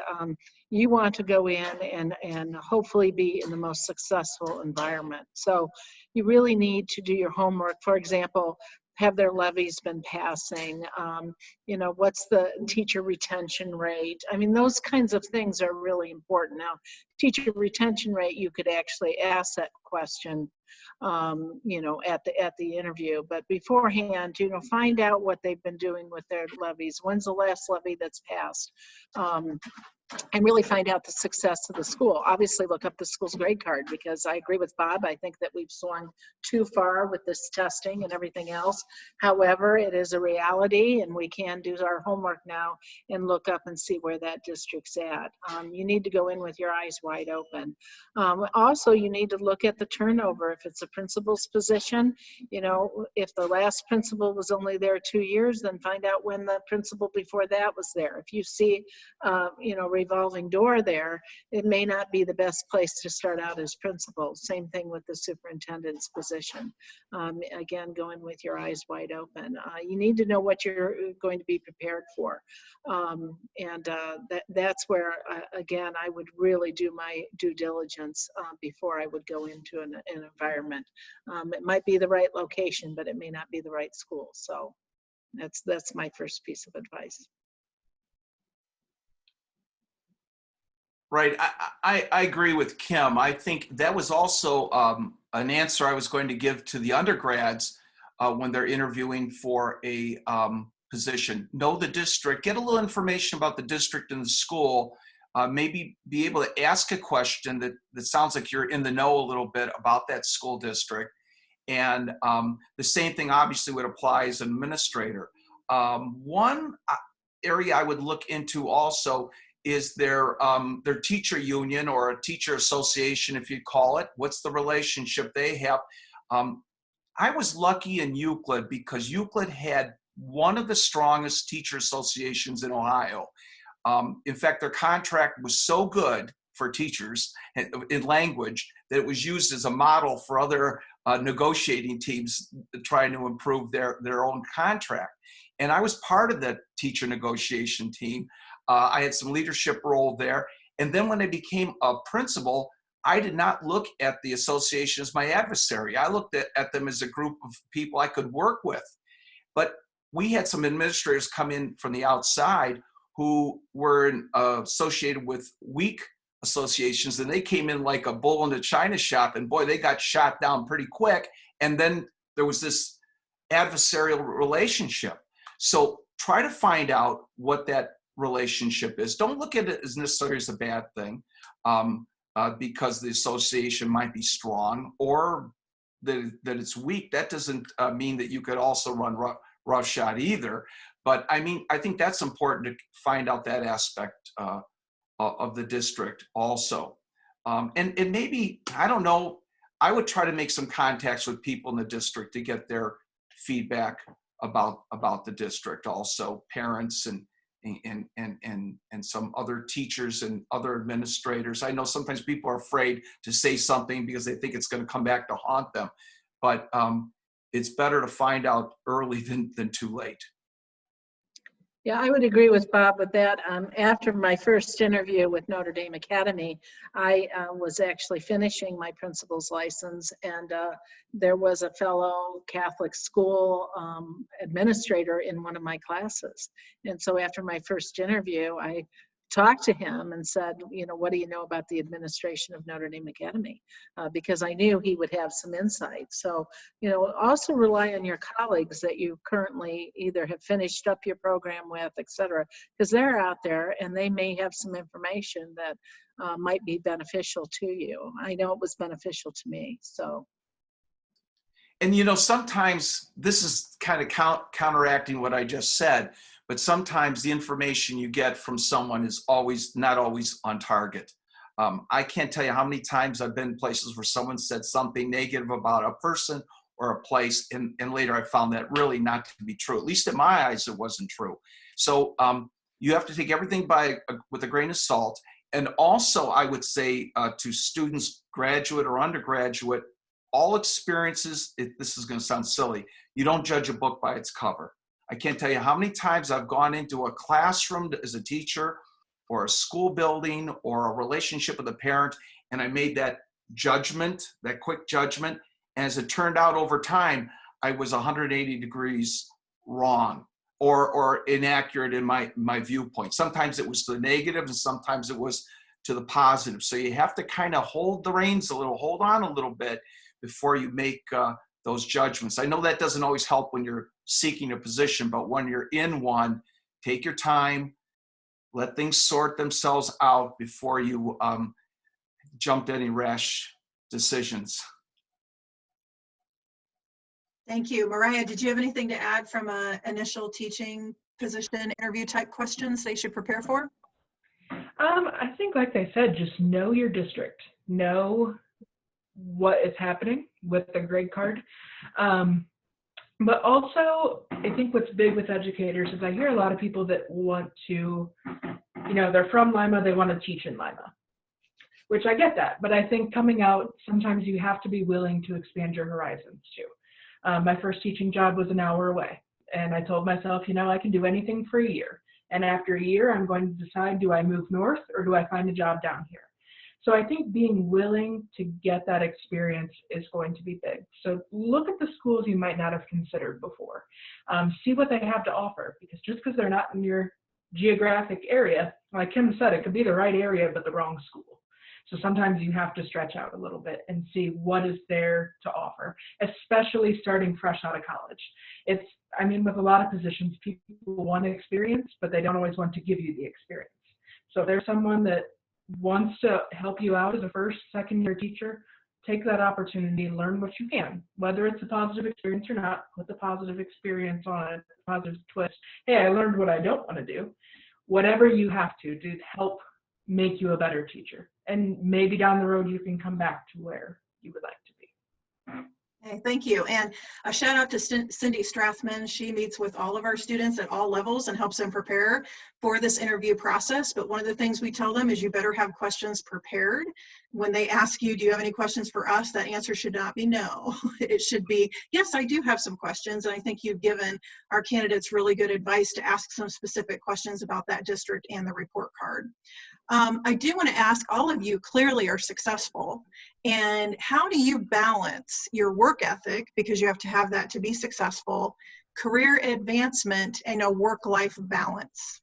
you want to go in and hopefully be in the most successful environment. So you really need to do your homework. For example, have their levies been passing? You know, what's the teacher retention rate? I mean, those kinds of things are really important. Now, teacher retention rate, you could actually ask that question, you know, at the interview. But beforehand, you know, find out what they've been doing with their levies. When's the last levy that's passed? And really find out the success of the school. Obviously, look up the school's grade card, because I agree with Bob. I think that we've swung too far with this testing and everything else. However, it is a reality, and we can do our homework now and look up and see where that district's at. You need to go in with your eyes wide open. Also, you need to look at the turnover. If if it's a principal's position, you know, if the last principal was only there 2 years, then find out when the principal before that was there. If you see, you know, revolving door there, it may not be the best place to start out as principal. Same thing with the superintendent's position. Again, going with your eyes wide open. You need to know what you're going to be prepared for. That's where, again, I would really do my due diligence before I would go into an environment. It might be the right location, but it may not be the right school. So that's my first piece of advice. Right. I agree with Kim. I think that was also an answer I was going to give to the undergrads when they're interviewing for a position. Know the district, get a little information about the district and the school, maybe be able to ask a question that sounds like you're in the know a little bit about that school district. And the same thing obviously would apply as an administrator. One area I would look into also is their teacher union or a teacher association, if you call it. What's the relationship they have? I was lucky in Euclid because Euclid had one of the strongest teacher associations in Ohio. In fact, their contract was so good for teachers in language that it was used as a model for other negotiating teams trying to improve their own contract. And I was part of that teacher negotiation team. I had some leadership role there. And then when I became a principal, I did not look at the association as my adversary. I looked at them as a group of people I could work with. But we had some administrators come in from the outside who were associated with weak associations, and they came in like a bull in a china shop, and boy, they got shot down pretty quick. And then there was this adversarial relationship. So try to find out what that relationship is. Don't look at it as necessarily as a bad thing because the association might be strong or that it's weak. That doesn't mean that you could also run roughshod either. But I mean, I think that's important to find out that aspect of the district also. And maybe, I don't know, I would try to make some contacts with people in the district to get their feedback about the district also, parents and some other teachers and other administrators. I know sometimes people are afraid to say something because they think it's going to come back to haunt them, but it's better to find out early than too late. Yeah, I would agree with Bob with that. After my first interview with Notre Dame Academy, I was actually finishing my principal's license, and there was a fellow Catholic school administrator in one of my classes. And so after my first interview, I talked to him and said, you know, what do you know about the administration of Notre Dame Academy? Because I knew he would have some insight. So, you know, also rely on your colleagues that you currently either have finished up your program with, et cetera, because they're out there and they may have some information that might be beneficial to you. I know it was beneficial to me, so. And, you know, sometimes this is kind of counteracting what I just said, but sometimes the information you get from someone is not always on target. I can't tell you how many times I've been in places where someone said something negative about a person or a place, and later I found that really not to be true. At least in my eyes, it wasn't true. So you have to take everything with a grain of salt. And also, I would say to students, graduate or undergraduate, all experiences, this is going to sound silly, you don't judge a book by its cover. I can't tell you how many times I've gone into a classroom as a teacher or a school building or a relationship with a parent, and I made that judgment, that quick judgment. And as it turned out over time, I was 180 degrees wrong or inaccurate in my viewpoint. Sometimes it was to the negative and sometimes it was to the positive. So you have to kind of hold the reins a little, hold on a little bit before you make those judgments. I know that doesn't always help when you're seeking a position, but when you're in one, take your time, let things sort themselves out before you jump to any rash decisions. Thank you. Mariah, did you have anything to add from an initial teaching position interview type questions they should prepare for? I think, like they said, just know your district. Know what is happening with the grade card. But also, I think what's big with educators is I hear a lot of people that want to, they're from Lima, they want to teach in Lima, which I get that. But I think coming out, sometimes you have to be willing to expand your horizons too. My first teaching job was an hour away. And I told myself, I can do anything for a year. And after a year, I'm going to decide, do I move north or do I find a job down here? So I think being willing to get that experience is going to be big. So look at the schools you might not have considered before. See what they have to offer, because just because they're not in your geographic area, like Kim said, it could be the right area, but the wrong school. So sometimes you have to stretch out a little bit and see what is there to offer, especially starting fresh out of college. With a lot of positions, people want experience, but they don't always want to give you the experience. So if there's someone that wants to help you out as a first, second year teacher, take that opportunity, learn what you can, whether it's a positive experience or not, put the positive experience on it, positive twist. Hey, I learned what I don't want to do. Whatever you have to do to help make you a better teacher. And maybe down the road, you can come back to where you would like to be. Okay, thank you. And a shout out to Cindy Strassmann. She meets with all of our students at all levels and helps them prepare for this interview process. But one of the things we tell them is you better have questions prepared. When they ask you, do you have any questions for us? That answer should not be no. It should be, yes, I do have some questions. And I think you've given our candidates really good advice to ask some specific questions about that district and the report card. I do want to ask, all of you clearly are successful, and how do you balance your work ethic, because you have to have that to be successful, career advancement, and a work-life balance?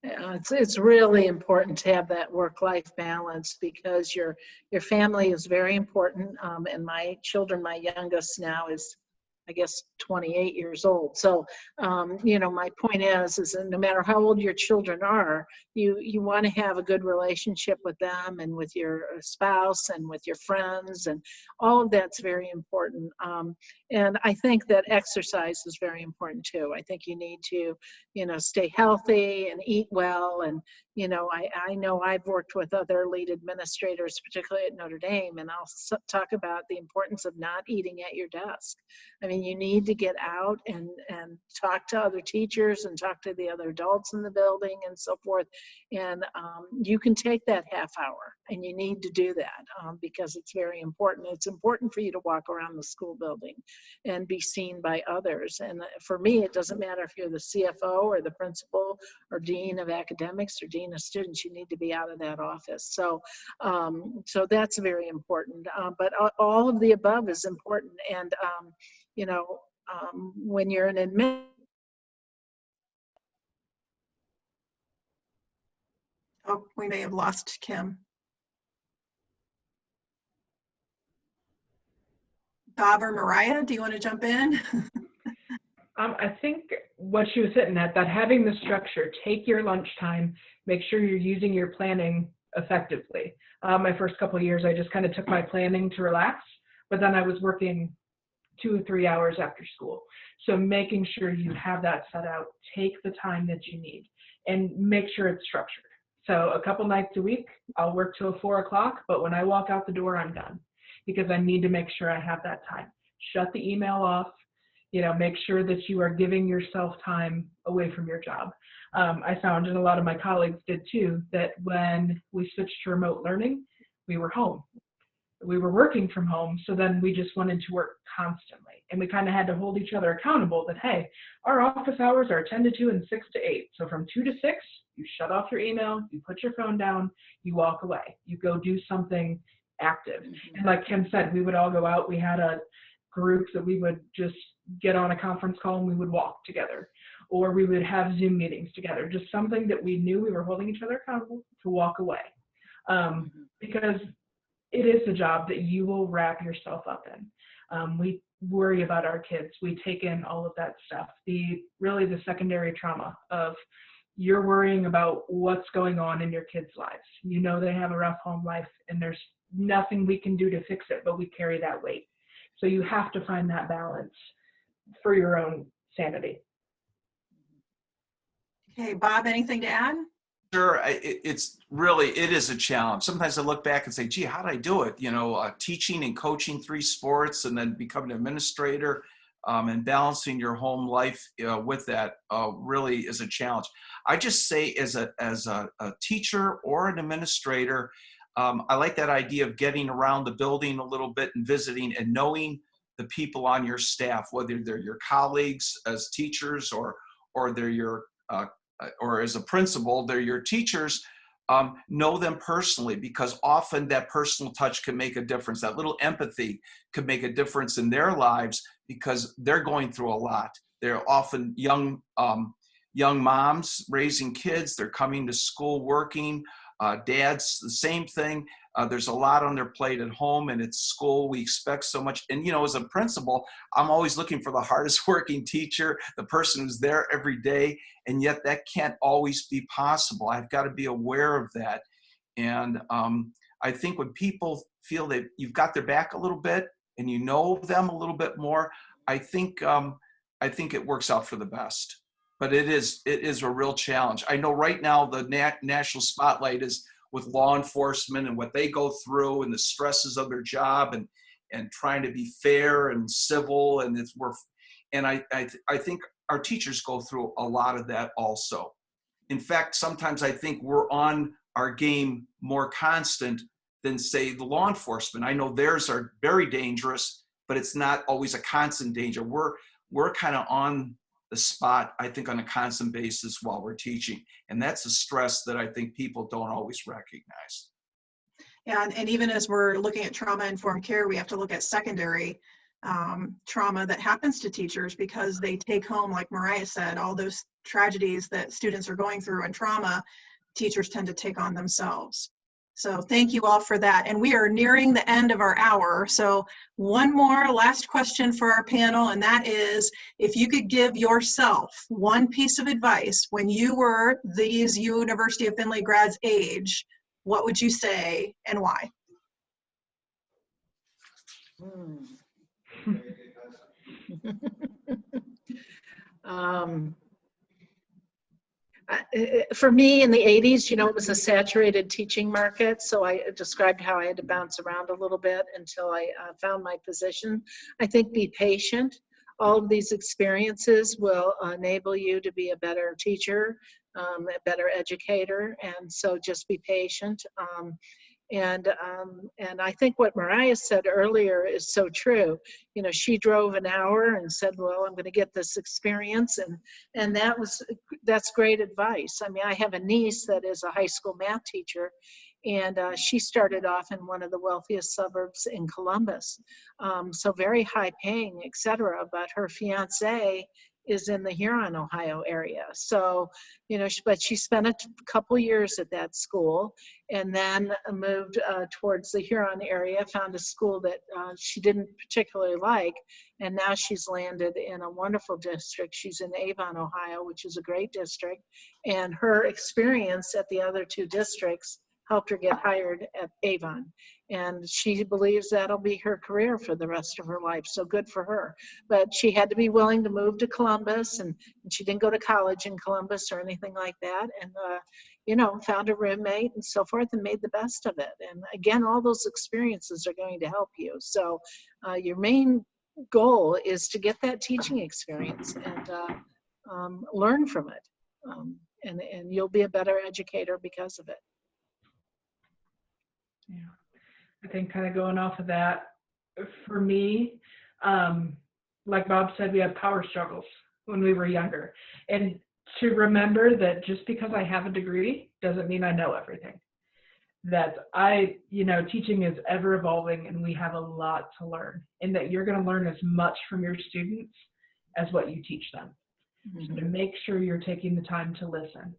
Yeah, it's really important to have that work-life balance, because your family is very important. And my children, my youngest now is, I guess, 28 years old. So, my point is that no matter how old your children are, you want to have a good relationship with them and with your spouse and with your friends, and all of that's very important. And I think that exercise is very important too. I think you need to, stay healthy and eat well. And, I know I've worked with other lead administrators, particularly at Notre Dame, and I'll talk about the importance of not eating at your desk. You need to get out and talk to other teachers and talk to the other adults in the building and so forth. And you can take that half hour, and you need to do that because it's very important. It's important for you to walk around the school building and be seen by others. And for me, it doesn't matter if you're the CFO or the principal or dean of academics or dean of students, you need to be out of that office. So, so that's very important. But all of the above is important. And, when you're an admin. Oh, we may have lost Kim. Bob or Mariah, do you want to jump in? I think what she was hitting at, that having the structure, take your lunchtime, make sure you're using your planning effectively. My first couple of years, I just kind of took my planning to relax, but then I was working 2 or 3 hours after school. So making sure you have that set out, take the time that you need, and make sure it's structured. So a couple nights a week, I'll work till 4 o'clock, but when I walk out the door, I'm done, because I need to make sure I have that time. Shut the email off, make sure that you are giving yourself time away from your job. I found, and a lot of my colleagues did too, that when we switched to remote learning, we were home. We were working from home, so then we just wanted to work constantly. And we kind of had to hold each other accountable that, hey, our office hours are 10 to 2 and 6 to 8. So from 2 to 6, you shut off your email, you put your phone down, you walk away, you go do something active. And like Kim said, we would all go out. We had a group that we would just get on a conference call and we would walk together, or we would have Zoom meetings together, just something that we knew we were holding each other accountable to walk away. Because it is a job that you will wrap yourself up in. We worry about our kids. We take in all of that stuff. Really the secondary trauma of you're worrying about what's going on in your kids' lives. They have a rough home life, and there's nothing we can do to fix it, but we carry that weight. So you have to find that balance for your own sanity. Okay, Bob, anything to add? Sure, it is a challenge. Sometimes I look back and say, gee, how did I do it? You know, teaching and coaching 3 sports and then becoming an administrator and balancing your home life with that really is a challenge. I just say as a teacher or an administrator, I like that idea of getting around the building a little bit and visiting and knowing the people on your staff, whether they're your colleagues as teachers or they're your or as a principal, they're your teachers, know them personally, because often that personal touch can make a difference. That little empathy could make a difference in their lives because they're going through a lot. They're often young moms raising kids. They're coming to school working. Dads, the same thing. There's a lot on their plate at home and at school. We expect so much. And, you know, as a principal, I'm always looking for the hardest working teacher, the person who's there every day. And yet that can't always be possible. I've got to be aware of that. And I think when people feel that you've got their back a little bit and you know them a little bit more, I think it works out for the best. But it is a real challenge. I know right now the national spotlight is with law enforcement and what they go through and the stresses of their job and trying to be fair and civil, and I think our teachers go through a lot of that also. In fact, sometimes I think we're on our game more constant than, say, the law enforcement. I know theirs are very dangerous, but it's not always a constant danger. We're kind of on the spot, I think, on a constant basis while we're teaching. And that's a stress that I think people don't always recognize. Yeah, and even as we're looking at trauma-informed care, we have to look at secondary trauma that happens to teachers, because they take home, like Mariah said, all those tragedies that students are going through and trauma, teachers tend to take on themselves. So thank you all for that. And we are nearing the end of our hour. So one more last question for our panel, and that is, if you could give yourself one piece of advice when you were these University of Findlay grads age, what would you say and why? For me in the 80s, you know, it was a saturated teaching market. So I described how I had to bounce around a little bit until I found my position. I think be patient. All of these experiences will enable you to be a better teacher, a better educator. And so just be patient. And I think what Mariah said earlier is so true. You know, she drove an hour and said, well, I'm going to get this experience. And that's great advice. I mean, I have a niece that is a high school math teacher, and she started off in one of the wealthiest suburbs in Columbus. So very high paying, et cetera. But her fiance is in the Huron, Ohio area. So, you know, but she spent a couple years at that school and then moved towards the Huron area, found a school that she didn't particularly like, and now she's landed in a wonderful district. She's in Avon, Ohio, which is a great district, and her experience at the other 2 districts helped her get hired at Avon. And she believes that'll be her career for the rest of her life. So good for her. But she had to be willing to move to Columbus, and she didn't go to college in Columbus or anything like that. And, you know, found a roommate and so forth and made the best of it. And again, all those experiences are going to help you. So your main goal is to get that teaching experience and learn from it. And you'll be a better educator because of it. Yeah, I think kind of going off of that, for me, like Bob said, we had power struggles when we were younger. And to remember that just because I have a degree doesn't mean I know everything. That teaching is ever evolving and we have a lot to learn, and that you're going to learn as much from your students as what you teach them. Mm-hmm. So to make sure you're taking the time to listen.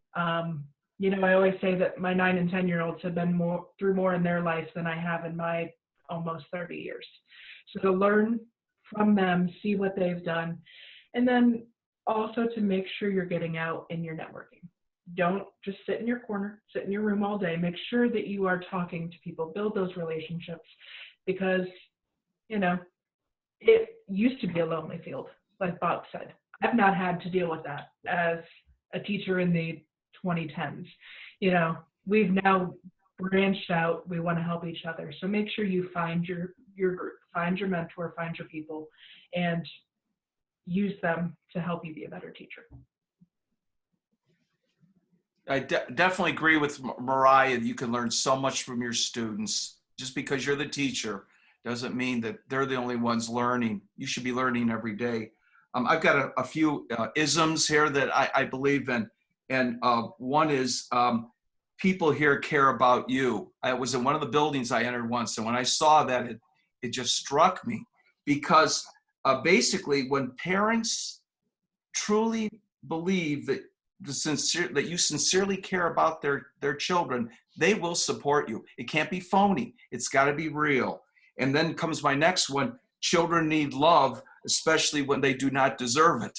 I always say that my 9 and 10-year-olds have been through more in their life than I have in my almost 30 years. So to learn from them, see what they've done, and then also to make sure you're getting out and you're networking. Don't just sit in your corner, sit in your room all day. Make sure that you are talking to people, build those relationships, because, it used to be a lonely field, like Bob said. I've not had to deal with that as a teacher in the 2010s. you know, we've now branched out. We want to help each other. So make sure you find your group, find your mentor, find your people, and use them to help you be a better teacher. I definitely agree with Mariah. You can learn so much from your students. Just because you're the teacher doesn't mean that they're the only ones learning. You should be learning every day. I've got a few isms here that I believe in. And one is people here care about you. I was in one of the buildings I entered once, and when I saw that, it just struck me, because basically when parents truly believe that that you sincerely care about their children, they will support you. It can't be phony. It's got to be real. And then comes my next one: children need love, especially when they do not deserve it.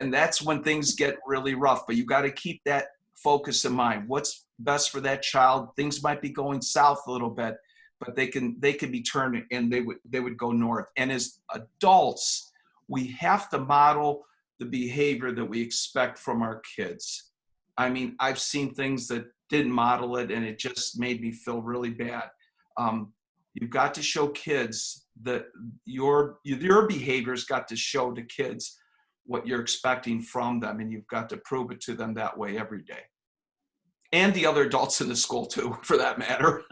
And that's when things get really rough. But you got to keep that focus in mind. What's best for that child? Things might be going south a little bit, but they can be turned, and they would go north. And as adults, we have to model the behavior that we expect from our kids. I mean, I've seen things that didn't model it, and it just made me feel really bad. You've got to show kids that your behavior's got to show to kids what you're expecting from them, and you've got to prove it to them that way every day. And the other adults in the school too, for that matter.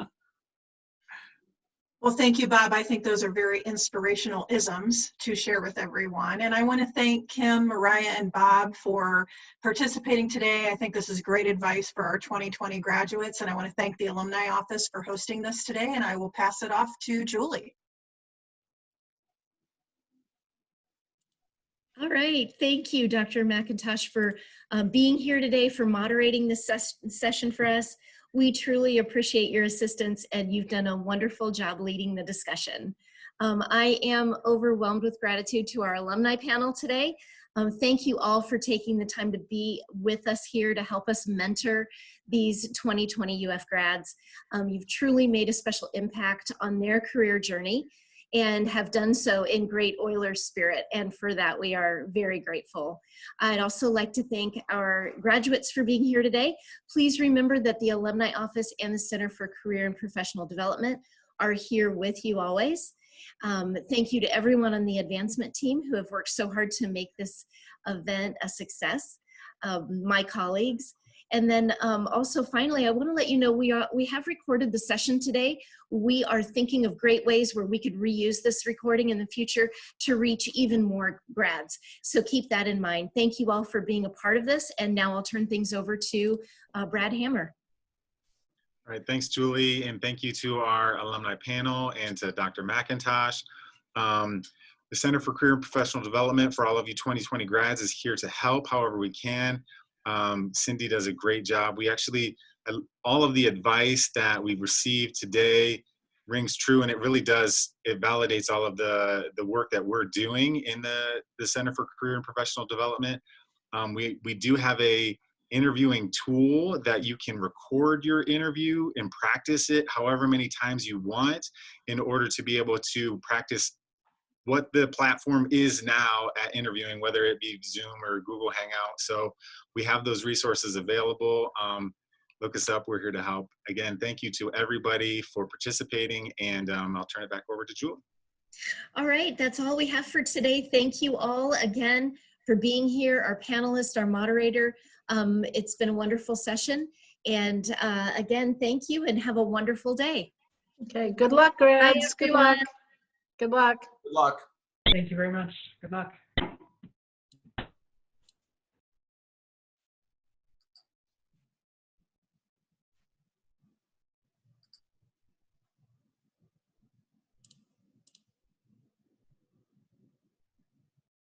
Well, thank you, Bob. I think those are very inspirational isms to share with everyone. And I want to thank Kim, Mariah, and Bob for participating today. I think this is great advice for our 2020 graduates. And I want to thank the Alumni Office for hosting this today. And I will pass it off to Julie. All right. Thank you, Dr. McIntosh, for being here today, for moderating this session for us. We truly appreciate your assistance, and you've done a wonderful job leading the discussion. I am overwhelmed with gratitude to our alumni panel today. Thank you all for taking the time to be with us here to help us mentor these 2020 UF grads. You've truly made a special impact on their career journey and have done so in great Oilers spirit, and for that we are very grateful. I'd also like to thank our graduates for being here today. Please remember that the Alumni Office and the Center for Career and Professional Development are here with you always. Thank you to everyone on the advancement team who have worked so hard to make this event a success, my colleagues. And then also finally, I want to let you know we have recorded the session today. We are thinking of great ways where we could reuse this recording in the future to reach even more grads. So keep that in mind. Thank you all for being a part of this. And now I'll turn things over to Brad Hammer. All right, thanks, Julie. And thank you to our alumni panel and to Dr. McIntosh. The Center for Career and Professional Development, for all of you 2020 grads, is here to help however we can. Cindy does a great job. We actually, all of the advice that we've received today rings true, and it really does, it validates all of the work that we're doing in the Center for Career and Professional Development. We do have a interviewing tool that you can record your interview and practice it however many times you want in order to be able to practice what the platform is now at interviewing, whether it be Zoom or Google Hangout. So we have those resources available. Look us up, we're here to help. Again, thank you to everybody for participating, and I'll turn it back over to Julie. All right, that's all we have for today. Thank you all again for being here, our panelists, our moderator. It's been a wonderful session. And again, thank you and have a wonderful day. Okay, good luck, grads. Good luck. Good luck. Good luck. Thank you very much. Good luck.